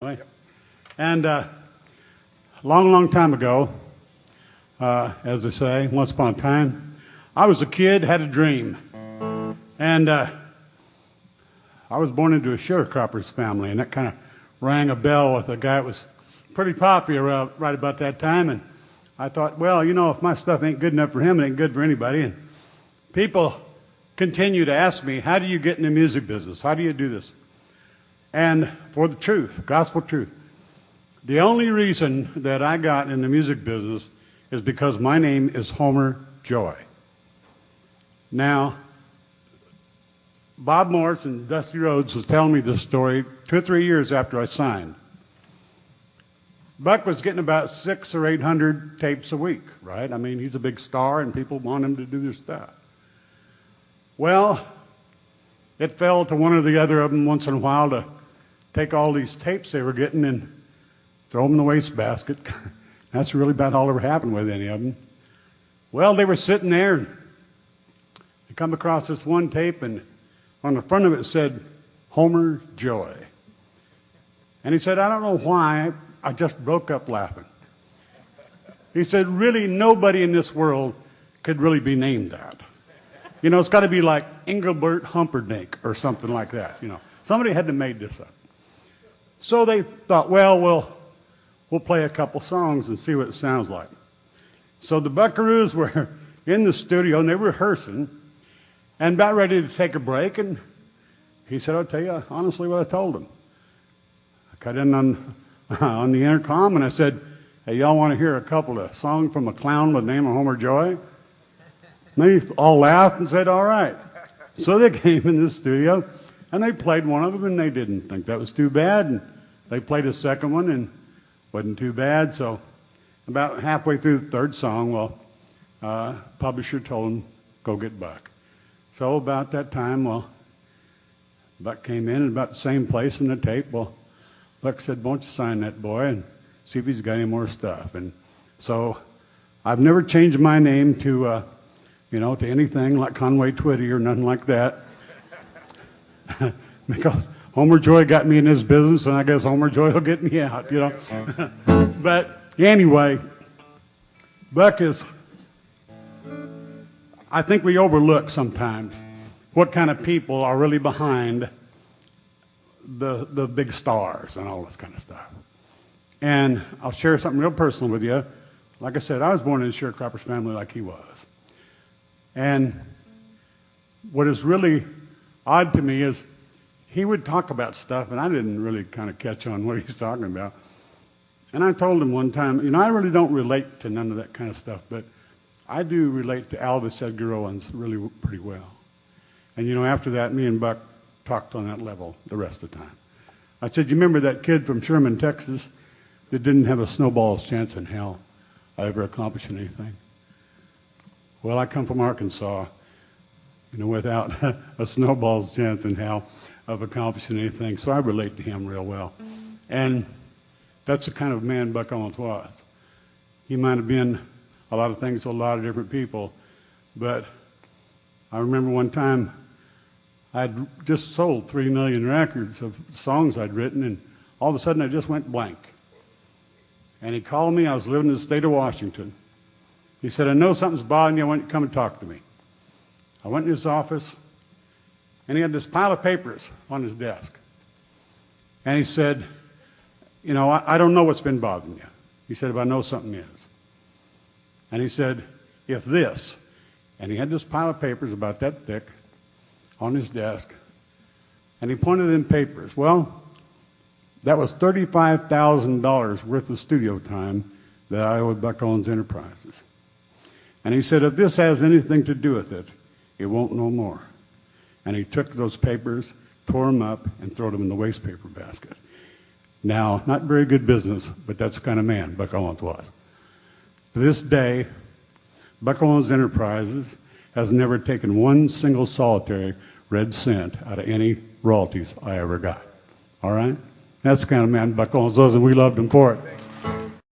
Right. And long time ago, as they say, once upon a time, I was a kid, had a dream. And I was born into a sharecropper's family, and that kind of rang a bell with a guy that was pretty popular right about that time. And I thought, well, you know, if my stuff ain't good enough for him, it ain't good for anybody. And people continue to ask me, how do you get in the music business? How do you do this? And for the truth, gospel truth, the only reason that I got in the music business is because my name is Homer Joy. Now, Bob Morris and Dusty Rhodes was telling me this story 2 or 3 years after I signed. Buck was getting about 600 or 800 tapes a week, right? I mean, he's a big star and people want him to do their stuff. Well, it fell to one or the other of them once in a while to take all these tapes they were getting and throw them in the wastebasket. That's really about all that ever happened with any of them. Well, they were sitting there and they come across this one tape, and on the front of it said, Homer Joy. And he said, I don't know why, I just broke up laughing. He said, really, nobody in this world could really be named that. You know, it's got to be like Engelbert Humperdinck or something like that, you know. Somebody had to made this up. So they thought, well, we'll play a couple songs and see what it sounds like. So the Buckaroos were in the studio and they were rehearsing and about ready to take a break. And he said, I'll tell you honestly what I told him. I cut in on the intercom and I said, hey, y'all want to hear a couple of songs from a clown by the name of Homer Joy? And they all laughed and said, all right. So they came in the studio and they played one of them and they didn't think that was too bad. And they played a second one and wasn't too bad. So about halfway through the third song, well, publisher told him, go get Buck. So about that time, well, Buck came in about the same place in the tape. Well, Buck said, won't you sign that boy and see if he's got any more stuff. And so I've never changed my name to, to anything like Conway Twitty or nothing like that. Because Homer Joy got me in this business, and I guess Homer Joy will get me out, you know. But anyway, Buck is, I think we overlook sometimes what kind of people are really behind the big stars and all this kind of stuff. And I'll share something real personal with you. Like I said, I was born in a sharecropper's family like he was. And what is really odd to me is he would talk about stuff, and I didn't really kind of catch on what he's talking about. And I told him one time, you know, I really don't relate to none of that kind of stuff, but I do relate to Elvis Edgar Owens really pretty well. And, you know, after that, me and Buck talked on that level the rest of the time. I said, you remember that kid from Sherman, Texas, that didn't have a snowball's chance in hell of ever accomplishing anything? Well, I come from Arkansas, you know, without a snowball's chance in hell of accomplishing anything. So I relate to him real well. And that's the kind of man Buck Owens was. He might have been a lot of things to a lot of different people, but I remember one time I'd just sold 3 million records of songs I'd written, and all of a sudden I just went blank. And he called me. I was living in the state of Washington. He said, I know something's bothering you. I want you to come and talk to me. I went in his office, and he had this pile of papers on his desk. And he said, you know, I don't know what's been bothering you. He said, but I know something is. And he said, if this, and he had this pile of papers about that thick on his desk, and he pointed to them papers. Well, that was $35,000 worth of studio time that I owed Buck Owens Enterprises. And he said, if this has anything to do with it, it won't no more. And he took those papers, tore them up, and threw them in the waste paper basket. Now, not very good business, but that's the kind of man Buck Owens was. To this day, Buck Owens Enterprises has never taken one single solitary red cent out of any royalties I ever got. All right? That's the kind of man Buck Owens was, and we loved him for it.